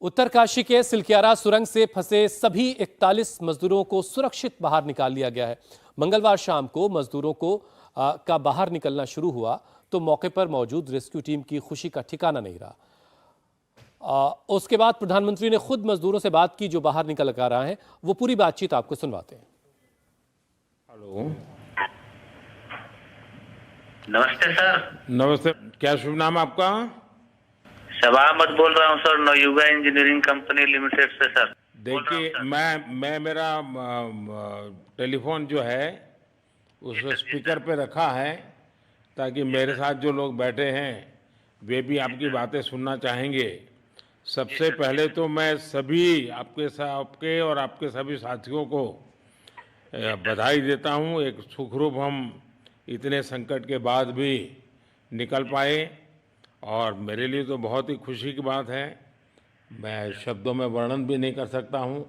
उत्तरकाशी के सिलक्यारा सुरंग से फंसे सभी 41 मजदूरों को सुरक्षित बाहर निकाल लिया गया है। मंगलवार शाम को मजदूरों को का बाहर निकलना शुरू हुआ तो मौके पर मौजूद रेस्क्यू टीम की खुशी का ठिकाना नहीं रहा। उसके बाद प्रधानमंत्री ने खुद मजदूरों से बात की जो बाहर निकल कर रहे हैं। वो पूरी बातचीत आपको सुनवाते हैं। हेलो, नमस्ते सर। नमस्ते। क्या शुभ नाम आपका? शबा अहमद बोल रहा हूँ sir, Navayuga engineering company limited से सर। देखिए, मैं मेरा टेलीफोन जो है उस स्पीकर पे रखा है ताकि मेरे साथ जो लोग बैठे हैं वे भी आपकी बातें सुनना चाहेंगे। सबसे पहले तो मैं सभी आपके और आपके सभी साथियों को बधाई देता हूँ। एक सुखरूप हम इतने संकट के बाद भी निकल पाए और मेरे लिए तो बहुत ही खुशी की बात है। मैं शब्दों में वर्णन भी नहीं कर सकता हूँ,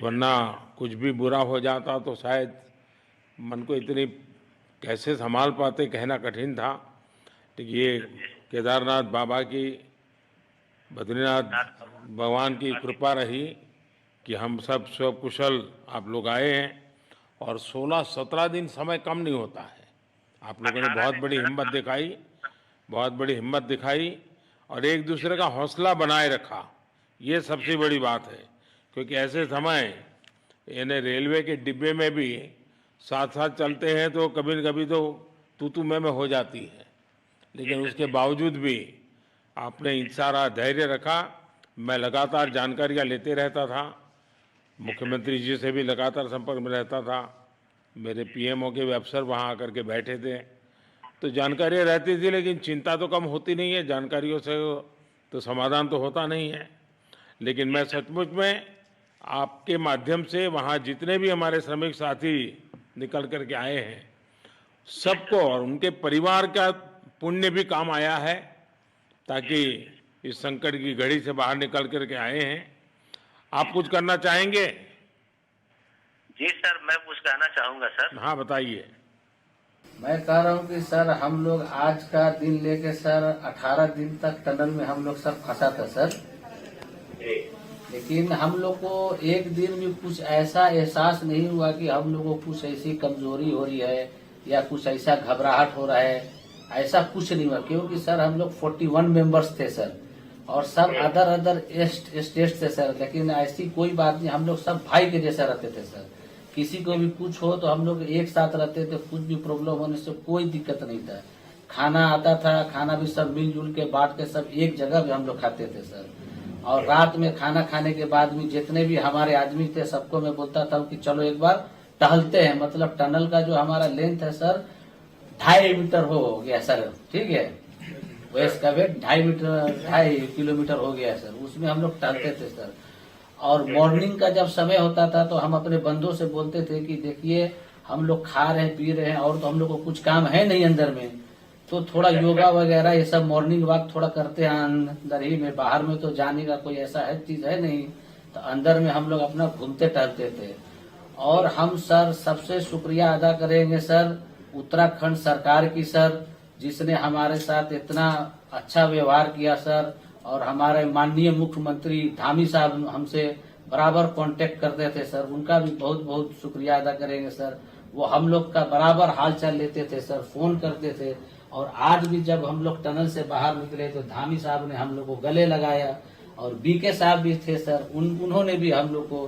वरना कुछ भी बुरा हो जाता तो शायद मन को इतनी कैसे संभाल पाते कहना कठिन था। तो ये केदारनाथ बाबा की, बद्रीनाथ भगवान की कृपा रही कि हम सब कुशल आप लोग आए हैं। और 16-17 दिन समय कम नहीं होता है। आप लोगों ने बहुत बड़ी हिम्मत दिखाई और एक दूसरे का हौसला बनाए रखा। ये सबसे बड़ी बात है, क्योंकि ऐसे समय यानी रेलवे के डिब्बे में भी साथ साथ चलते हैं तो कभी न कभी तो तू मैं हो जाती है, लेकिन उसके बावजूद भी आपने सारा धैर्य रखा। मैं लगातार जानकारियाँ लेते रहता था, मुख्यमंत्री जी से भी लगातार संपर्क में रहता था, मेरे पीएमओ के भी अफसर वहाँ आकर के बैठे थे तो जानकारियाँ रहती थी, लेकिन चिंता तो कम होती नहीं है। जानकारियों से तो समाधान तो होता नहीं है। लेकिन मैं सचमुच में आपके माध्यम से वहाँ जितने भी हमारे श्रमिक साथी निकल कर के आए हैं सबको और उनके परिवार का पुण्य भी काम आया है, ताकि इस संकट की घड़ी से बाहर निकल कर के आए हैं। आप कुछ करना चाहेंगे? जी सर, मैं कुछ कहना चाहूँगा सर। हाँ, बताइए। मैं कह रहा हूँ कि सर हम लोग आज का दिन लेके सर 18 दिन तक टनल में हम लोग सब फंसा था सर, लेकिन हम लोग को एक दिन भी कुछ ऐसा एहसास नहीं हुआ कि हम लोग को कुछ ऐसी कमजोरी हो रही है या कुछ ऐसा घबराहट हो रहा है। ऐसा कुछ नहीं हुआ, क्योंकि सर हम लोग 41 मेंबर्स थे सर और सब अदर स्टेट से सर, लेकिन ऐसी कोई बात नहीं। हम लोग सब भाई के जैसा रहते थे सर। किसी को भी कुछ हो तो हम लोग एक साथ रहते थे, कुछ भी प्रॉब्लम होने से कोई दिक्कत नहीं था। खाना आता था, खाना भी सब मिलजुल के बांट के सब एक जगह भी हम लोग खाते थे सर। और रात में खाना खाने के बाद भी जितने भी हमारे आदमी थे सबको मैं बोलता था कि चलो एक बार टहलते हैं। मतलब टनल का जो हमारा लेंथ है सर 2.5 मीटर हो गया सर, ठीक है। वेस्ट का वेट 2.5 किलोमीटर हो गया सर। उसमें हम लोग टहलते थे सर। और मॉर्निंग का जब समय होता था तो हम अपने बंदों से बोलते थे कि देखिए हम लोग खा रहे हैं पी रहे हैं और तो हम लोग को कुछ काम है नहीं अंदर में, तो थोड़ा योगा वगैरह ये सब मॉर्निंग वॉक थोड़ा करते हैं अंदर ही में। बाहर में तो जाने का कोई ऐसा है चीज है नहीं, तो अंदर में हम लोग अपना घूमते टहलते थे। और हम सर सबसे शुक्रिया अदा करेंगे सर उत्तराखंड सरकार की सर, जिसने हमारे साथ इतना अच्छा व्यवहार किया सर। और हमारे माननीय मुख्यमंत्री धामी साहब हमसे बराबर कांटेक्ट करते थे सर, उनका भी बहुत बहुत शुक्रिया अदा करेंगे सर। वो हम लोग का बराबर हाल चाल लेते थे सर, फोन करते थे। और आज भी जब हम लोग टनल से बाहर निकले तो धामी साहब ने हम लोग को गले लगाया और बीके साहब भी थे सर, उन्होंने भी हम लोग को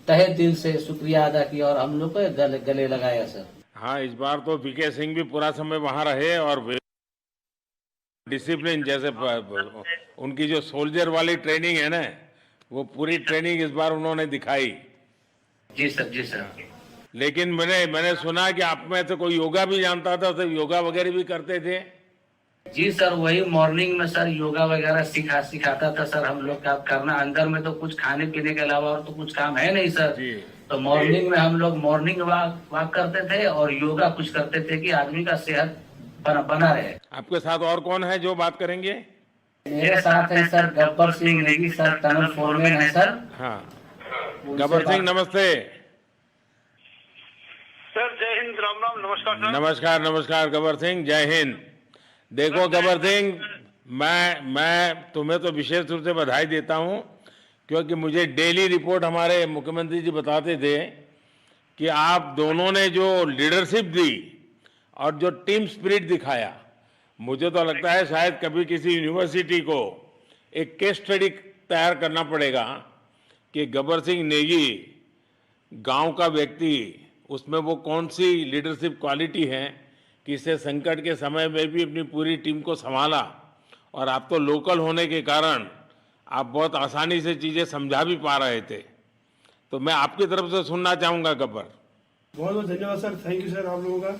तहे दिल से शुक्रिया अदा किया और हम लोग को गले लगाया सर। हाँ, इस बार तो बीके सिंह भी पूरा समय वहाँ रहे और डिसिप्लिन जैसे उनकी जो सोल्जर वाली ट्रेनिंग है ना, वो पूरी ट्रेनिंग इस बार उन्होंने दिखाई। जी सर, जी सर। लेकिन मैंने सुना कि आप में तो कोई योगा भी जानता था, तो योगा वगैरह भी करते थे। जी सर, वही मॉर्निंग में सर योगा वगैरह सिखाता था सर हम लोग का करना। अंदर में तो कुछ खाने पीने के अलावा और तो कुछ काम है नहीं सर जी। तो मॉर्निंग में हम लोग मॉर्निंग वॉक करते थे और योगा कुछ करते थे कि आदमी का सेहत बना रहे। आपके साथ और कौन है जो बात करेंगे? मेरे साथ है sir Gabbar Singh Negi sir, tunnel foreman है सर। हाँ, गब्बर सिंह नमस्ते। सर जय हिंद, राम राम, नमस्कार सर। नमस्कार नमस्कार गब्बर सिंह, जय हिंद। देखो गब्बर सिंह, मैं तुम्हें तो विशेष रूप से बधाई देता हूं, क्योंकि मुझे डेली रिपोर्ट हमारे मुख्यमंत्री जी बताते थे कि आप दोनों ने जो लीडरशिप दी और जो टीम स्पिरिट दिखाया, मुझे तो लगता है शायद कभी किसी यूनिवर्सिटी को एक केस स्टडी तैयार करना पड़ेगा कि गब्बर सिंह नेगी गांव का व्यक्ति, उसमें वो कौन सी लीडरशिप क्वालिटी है कि इसे संकट के समय में भी अपनी पूरी टीम को संभाला, और आप तो लोकल होने के कारण आप बहुत आसानी से चीज़ें समझा भी पा रहे थे। तो मैं आपकी तरफ से सुनना चाहूँगा गब्बर। बहुत बहुत धन्यवाद सर, थैंक यू सर आप लोगों का।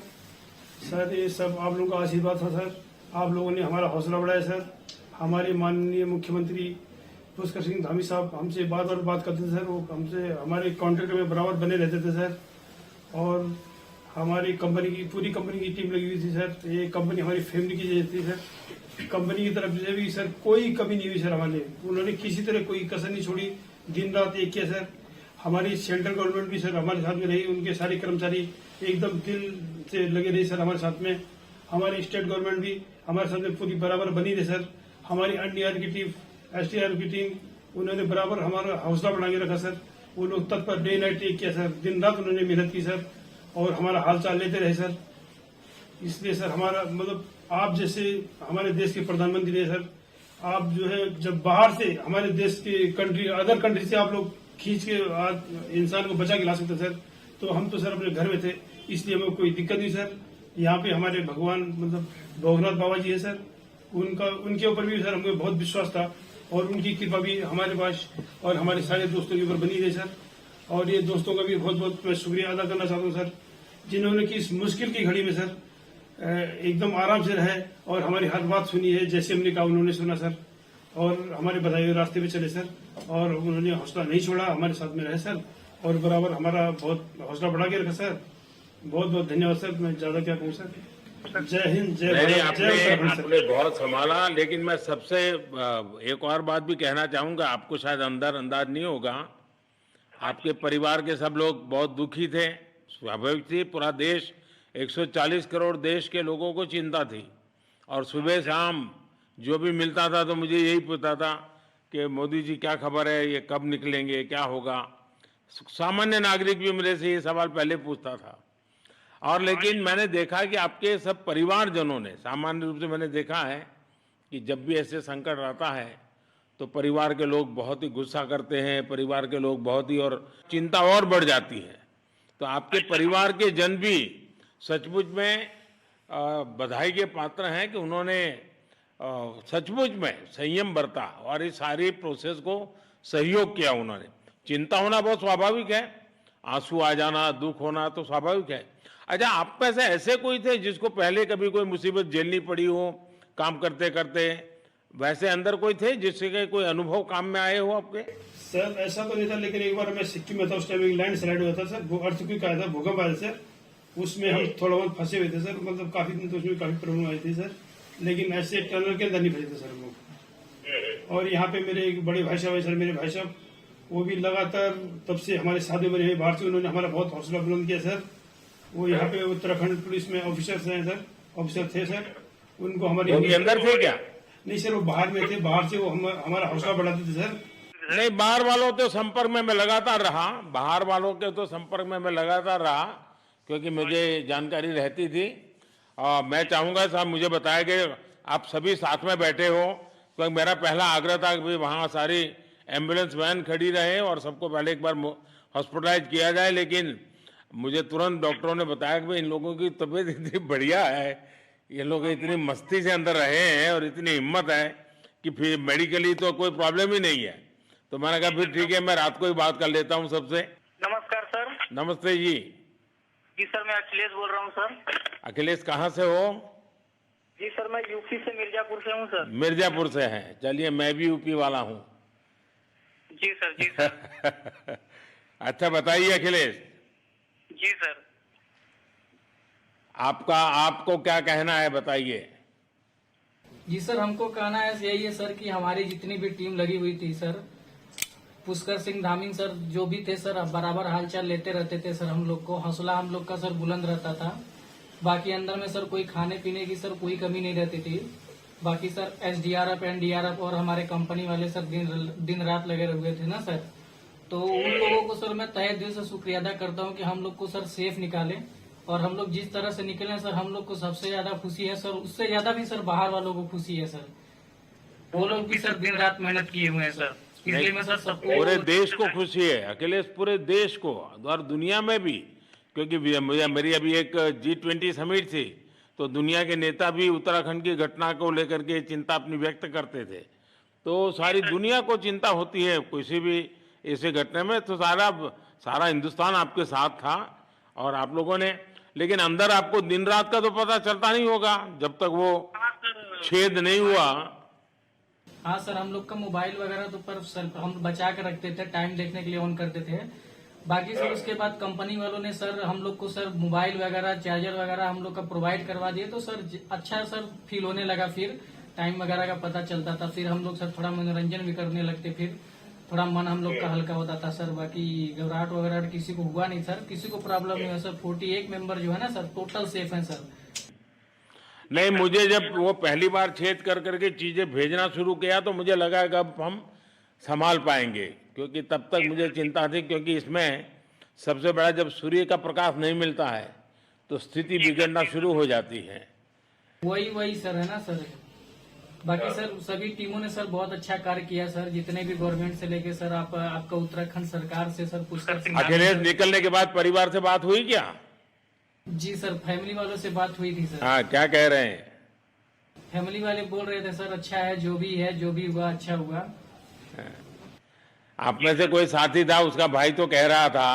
सर ये सब आप लोगों का आशीर्वाद था सर, आप लोगों ने हमारा हौसला बढ़ाया सर। हमारे माननीय मुख्यमंत्री पुष्कर सिंह धामी साहब हमसे बात करते थे सर, वो हमसे हमारे कॉन्ट्रैक्ट में बराबर बने रहते थे सर। और हमारी कंपनी की पूरी कंपनी की टीम लगी हुई थी सर, ये कंपनी हमारी फैमिली की जैसी थी सर। कंपनी की तरफ से भी सर कोई कमी नहीं हुई सर हमारे, उन्होंने किसी तरह कोई कसर नहीं छोड़ी, दिन रात एक किया सर। हमारी सेंट्रल गवर्नमेंट भी सर हमारे साथ में रही, उनके सारे कर्मचारी एकदम दिल से लगे रहे सर हमारे साथ में। हमारी स्टेट गवर्नमेंट भी हमारे साथ में पूरी बराबर बनी रही सर। हमारी एनडीआर की टीम, एसडीआर की टीम, उन्होंने बराबर हमारा हौसला बढ़ा के रखा सर। वो लोग तत्पर डे नाइट एक किया सर, दिन रात उन्होंने मेहनत की सर और हमारा हाल चाल लेते रहे सर। इसलिए सर हमारा मतलब आप जैसे हमारे देश के प्रधानमंत्री है सर, आप जो है जब बाहर से हमारे देश के कंट्री अदर कंट्री से आप लोग खींच के इंसान को बचा के ला सकते सर, तो हम तो सर अपने घर में थे, इसलिए हमें कोई दिक्कत नहीं सर। यहाँ पे हमारे भगवान मतलब भोगनाथ बाबा जी है सर, उनके ऊपर भी सर हमें बहुत विश्वास था और उनकी कृपा भी हमारे पास और हमारे सारे दोस्तों के ऊपर बनी रही सर। और ये दोस्तों का भी बहुत बहुत मैं शुक्रिया अदा करना चाहता हूँ सर, जिन्होंने कि इस मुश्किल की घड़ी में सर एकदम आराम से रहे और हमारी हर बात सुनी है, जैसे हमने कहा उन्होंने सुना सर और हमारे बताए हुए रास्ते पे चले सर। और उन्होंने हौसला नहीं छोड़ा, हमारे साथ में रहे सर और बराबर हमारा बहुत हौसला बढ़ा के रखा सर। बहुत बहुत धन्यवाद सर, मैं ज्यादा क्या कहूँ सर। जय हिंद, जय भारत, जय उत्तराखंड सर। आपने बहुत संभाला, लेकिन मैं सबसे एक और बात भी कहना चाहूंगा, आपको शायद अंदाज नहीं होगा, आपके परिवार के सब लोग बहुत दुखी थे, स्वाभाविक थी। पूरा देश 140 करोड़ देश के लोगों को चिंता थी और सुबह शाम जो भी मिलता था तो मुझे यही पूछता था कि मोदी जी क्या खबर है, ये कब निकलेंगे, क्या होगा। सामान्य नागरिक भी मेरे से ये सवाल पहले पूछता था। और लेकिन मैंने देखा कि आपके सब परिवारजनों ने, सामान्य रूप से मैंने देखा है कि जब भी ऐसे संकट आता है तो परिवार के लोग बहुत ही गुस्सा करते हैं, परिवार के लोग बहुत ही, और चिंता और बढ़ जाती है। तो आपके परिवार के जन भी सचमुच में बधाई के पात्र हैं कि उन्होंने सचमुच में संयम बरता और इस सारी प्रोसेस को सहयोग किया उन्होंने। चिंता होना बहुत स्वाभाविक है, आंसू आ जाना, दुख होना तो स्वाभाविक है। अच्छा, आप में से ऐसे कोई थे जिसको पहले कभी कोई मुसीबत झेलनी पड़ी हो काम करते करते, वैसे अंदर कोई थे जिससे कोई अनुभव काम में आए हो आपके? सर ऐसा तो नहीं था, लेकिन एक बार मैं सिक्किम में था, उस टाइम एक लैंड स्लाइड हुआ था सर, वो अर्थक्वेक आया था, भूकंप आया सर, उसमें हम थोड़ा बहुत फंसे हुए थे सर, मतलब काफी दिन तो उसमें काफी प्रॉब्लम आई थी सर, लेकिन ऐसे टनल के अंदर नहीं फंसे थे सर हम लोग। और यहाँ पे मेरे एक बड़े भाई साहब है सर, मेरे भाई साहब वो भी लगातार तब से हमारे साथ बने हुए बाहर से, उन्होंने हमारा बहुत हौसला बुलंद किया सर। वो यहाँ पे उत्तराखंड पुलिस में ऑफिसर्स हैं सर, ऑफिसर थे सर, उनको हमारे अंदर थे क्या? नहीं सर, वो बाहर में थे, बाहर से वो हमारा हौसला बढ़ाते थे सर। नहीं, बाहर वालों के संपर्क में मैं लगातार रहा, बाहर वालों के तो संपर्क में मैं लगातार रहा, क्योंकि मुझे जानकारी रहती थी। और मैं चाहूंगा साहब मुझे बताया कि आप सभी साथ में बैठे हो, क्योंकि मेरा पहला आग्रह था कि वहाँ सारी एम्बुलेंस वैन खड़ी रहे और सबको पहले एक बार हॉस्पिटलाइज किया जाए। लेकिन मुझे तुरंत डॉक्टरों ने बताया कि भाई इन लोगों की तबीयत इतनी बढ़िया है, ये लोग इतनी मस्ती से अंदर रहे हैं और इतनी हिम्मत है कि फिर मेडिकली तो कोई प्रॉब्लम ही नहीं है। तो मैंने कहा फिर ठीक है, मैं रात को ही बात कर लेता हूँ सबसे। नमस्कार सर। नमस्ते जी। जी सर, मैं अखिलेश बोल रहा हूँ सर। अखिलेश कहाँ से हो? जी सर, मैं यूपी से मिर्जापुर से हूँ सर। मिर्जापुर से हैं, चलिए मैं भी यूपी वाला हूँ। जी सर, जी सर। अच्छा बताइए अखिलेश। जी सर। आपको क्या कहना है, बताइए। जी सर, हमको कहना है यही है सर कि हमारी जितनी भी टीम लगी हुई थी सर, पुष्कर सिंह धामी सर जो भी थे सर, बराबर हालचाल लेते रहते थे सर। हम लोग को हौसला हम लोग का सर बुलंद रहता था। बाकी अंदर में सर कोई खाने पीने की सर कोई कमी नहीं रहती थी। बाकी सर SDRF NDRF और हमारे कंपनी वाले सर दिन रात लगे हुए थे ना सर, तो उन लोगों को सर मैं तहे दिल से शुक्रिया अदा करता हूँ कि हम लोग को सर सेफ निकाले। और हम लोग जिस तरह से निकले सर, हम लोग को सबसे ज्यादा खुशी है सर, उससे ज्यादा भी सर बाहर वालों को खुशी है सर। वो लोग भी सर दिन रात मेहनत किए हुए हैं सर, इसलिए मैं सर सबको पूरे देश को खुशी है, अखिलेश, पूरे देश को और दुनिया में भी, क्योंकि मेरी अभी एक G20 समिट थी, तो दुनिया के नेता भी उत्तराखंड की घटना को लेकर के चिंता अपनी व्यक्त करते थे। तो सारी दुनिया को चिंता होती है किसी भी ऐसे घटना में, तो सारा हिंदुस्तान आपके साथ था और आप लोगों ने, लेकिन अंदर आपको दिन रात का तो पता चलता नहीं होगा जब तक वो छेद नहीं हुआ। हाँ सर, हम लोग का मोबाइल वगैरह तो पर सर हम बचा के रखते थे, टाइम देखने के लिए ऑन करते थे। बाकी सर उसके बाद कंपनी वालों ने सर हम लोग को सर मोबाइल वगैरह चार्जर वगैरह हम लोग का प्रोवाइड करवा दिए, तो सर अच्छा सर फील होने लगा, फिर टाइम वगैरह का पता चलता था, फिर हम लोग सर थोड़ा मनोरंजन भी करने लगते, फिर थोड़ा मन हम लोग का हल्का होता था सर। बाकी घबराहट वगैरह किसी को हुआ नहीं सर, किसी को प्रॉब्लम नहीं हुआ सर। 48 मेंबर जो है ना सर टोटल सेफ हैं सर। नहीं, मुझे जब वो पहली बार छेद कर करके चीजें भेजना शुरू किया तो मुझे लगा कि अब हम संभाल पाएंगे, क्योंकि तब तक मुझे चिंता थी, क्योंकि इसमें सबसे बड़ा जब सूर्य का प्रकाश नहीं मिलता है तो स्थिति बिगड़ना शुरू हो जाती है। वही सर है ना सर। बाकी सर सभी टीमों ने सर बहुत अच्छा कार्य किया सर, जितने भी गवर्नमेंट से लेके सर आपका उत्तराखंड सरकार से सर पुष्कर सिंह अखिलेश निकलने के बाद परिवार से बात हुई क्या? जी सर, फैमिली वालों से बात हुई थी सर। हाँ, क्या कह रहे हैं? फैमिली वाले बोल रहे थे सर अच्छा है, जो भी हुआ अच्छा हुआ। आप में से कोई साथी था, उसका भाई तो कह रहा था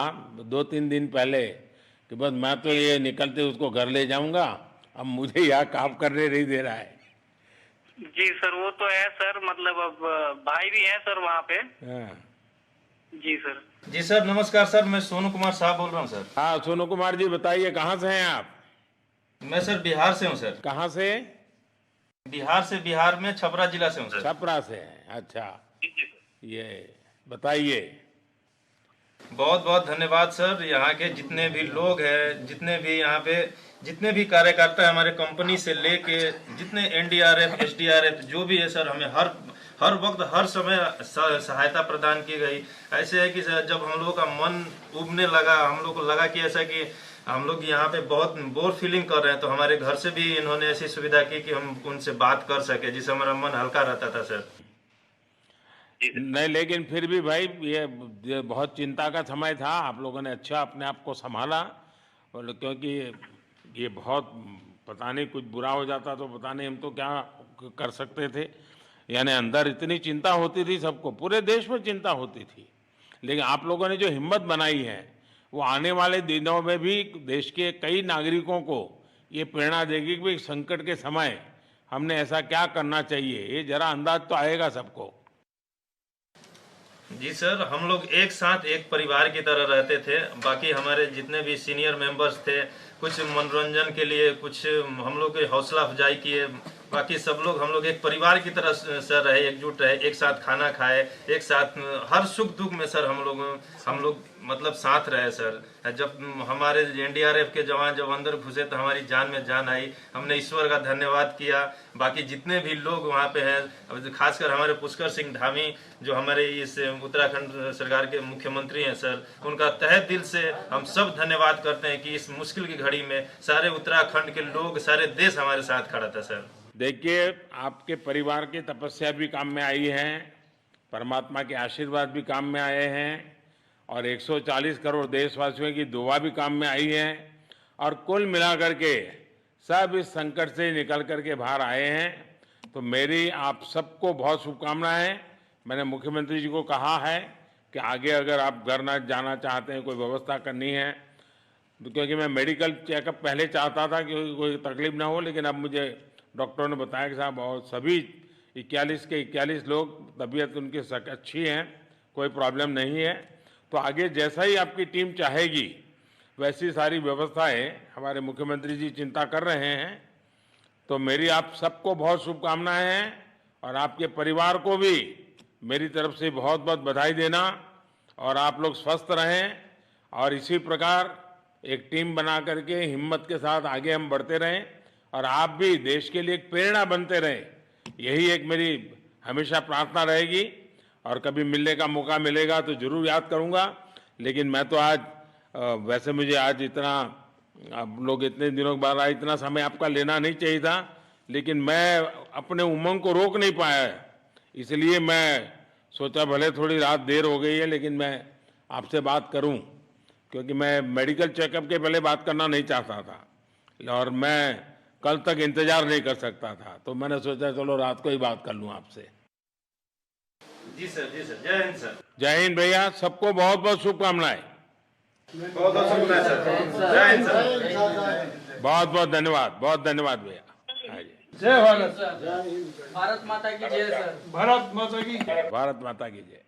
2-3 दिन पहले कि बस मैं तो ये निकलते उसको घर ले जाऊंगा, अब मुझे यहाँ काम करने नहीं दे रहा है। जी सर, वो तो है सर, मतलब अब भाई भी है सर वहाँ पे। हाँ। जी सर। जी सर, नमस्कार सर, मैं सोनू कुमार साहब बोल रहा हूँ सर। हाँ, सोनू कुमार जी बताइए, कहाँ से हैं आप? मैं सर बिहार से हूँ सर। कहाँ से? बिहार में छपरा जिला से हूँ सर। छपरा से हैं, अच्छा। ये बताइए। बहुत बहुत धन्यवाद सर, यहाँ के जितने भी लोग हैं, जितने भी कार्यकर्ता है हमारे कंपनी से लेके, जितने NDRF SDRF जो भी है सर, हमें हर वक्त हर समय सहायता प्रदान की गई। ऐसे है कि सर जब हम लोगों का मन उबने लगा, हम लोग को लगा कि ऐसा कि हम लोग यहाँ पे बहुत बोर फीलिंग कर रहे हैं, तो हमारे घर से भी इन्होंने ऐसी सुविधा की कि हम उनसे बात कर सके, जिससे हमारा मन हल्का रहता था सर। नहीं, लेकिन फिर भी भाई ये बहुत चिंता का समय था, आप लोगों ने अच्छा अपने आप को संभाला, और क्योंकि ये बहुत पता नहीं कुछ बुरा हो जाता तो पता नहीं हम तो क्या कर सकते थे। यानी अंदर इतनी चिंता होती थी, सबको, पूरे देश में चिंता होती थी, लेकिन आप लोगों ने जो हिम्मत बनाई है वो आने वाले दिनों में भी देश के कई नागरिकों को ये प्रेरणा देगी कि संकट के समय हमने ऐसा क्या करना चाहिए, ये जरा अंदाज तो आएगा सबको। जी सर, हम लोग एक साथ एक परिवार की तरह रहते थे। बाकी हमारे जितने भी सीनियर मेंबर्स थे, कुछ मनोरंजन के लिए, कुछ हम लोग की हौसला अफजाई किए, बाकी सब लोग हम लोग एक परिवार की तरह सर रहे, एकजुट रहे, एक साथ खाना खाए, एक साथ हर सुख दुख में सर हम लोग मतलब साथ रहे सर। जब हमारे NDRF के जवान जब अंदर घुसे तो हमारी जान में जान आई, हमने ईश्वर का धन्यवाद किया। बाकी जितने भी लोग वहाँ पे हैं, खासकर हमारे पुष्कर सिंह धामी जो हमारे इस उत्तराखंड सरकार के मुख्यमंत्री हैं सर, उनका तहे दिल से हम सब धन्यवाद करते हैं कि इस मुश्किल की घड़ी में सारे उत्तराखंड के लोग, सारे देश हमारे साथ खड़ा था सर। देखिए, आपके परिवार की तपस्या भी काम में आई है, परमात्मा के आशीर्वाद भी काम में आए हैं, और 140 करोड़ देशवासियों की दुआ भी काम में आई है, और कुल मिलाकर के सब इस संकट से निकल करके बाहर आए हैं। तो मेरी आप सबको बहुत शुभकामनाएं। मैंने मुख्यमंत्री जी को कहा है कि आगे अगर आप घर न जाना चाहते हैं, कोई व्यवस्था करनी है, तो क्योंकि मैं मेडिकल चेकअप पहले चाहता था कि कोई तकलीफ ना हो, लेकिन अब मुझे डॉक्टरों ने बताया कि साहब और सभी 41 के 41 लोग तबीयत उनकी अच्छी है, कोई प्रॉब्लम नहीं है। तो आगे जैसा ही आपकी टीम चाहेगी वैसी सारी व्यवस्थाएं हमारे मुख्यमंत्री जी चिंता कर रहे हैं। तो मेरी आप सबको बहुत शुभकामनाएं हैं, और आपके परिवार को भी मेरी तरफ से बहुत बहुत बधाई देना, और आप लोग स्वस्थ रहें, और इसी प्रकार एक टीम बना करके हिम्मत के साथ आगे हम बढ़ते रहें, और आप भी देश के लिए एक प्रेरणा बनते रहें यही एक मेरी हमेशा प्रार्थना रहेगी और कभी मिलने का मौका मिलेगा तो जरूर याद करूंगा। लेकिन मैं तो आज वैसे मुझे आज इतना, आप लोग इतने दिनों के बाद आए, इतना समय आपका लेना नहीं चाहिए था, लेकिन मैं अपने उमंग को रोक नहीं पाया, इसलिए मैं सोचा भले थोड़ी रात देर हो गई है लेकिन मैं आपसे बात करूं, क्योंकि मैं मेडिकल चेकअप के पहले बात करना नहीं चाहता था और मैं कल तक इंतजार नहीं कर सकता था, तो मैंने सोचा चलो रात को ही बात कर लूं आपसे। जी सर, जय हिंद सर। जय हिंद भैया, सबको बहुत बहुत शुभकामनाएं। बहुत बहुत शुभकामनाएं सर। जय हिंद सर। बहुत बहुत धन्यवाद, बहुत धन्यवाद भैया। हाँ जी। जय भारत। भारत माता की जय सर। भारत माता की भारत माता की जय।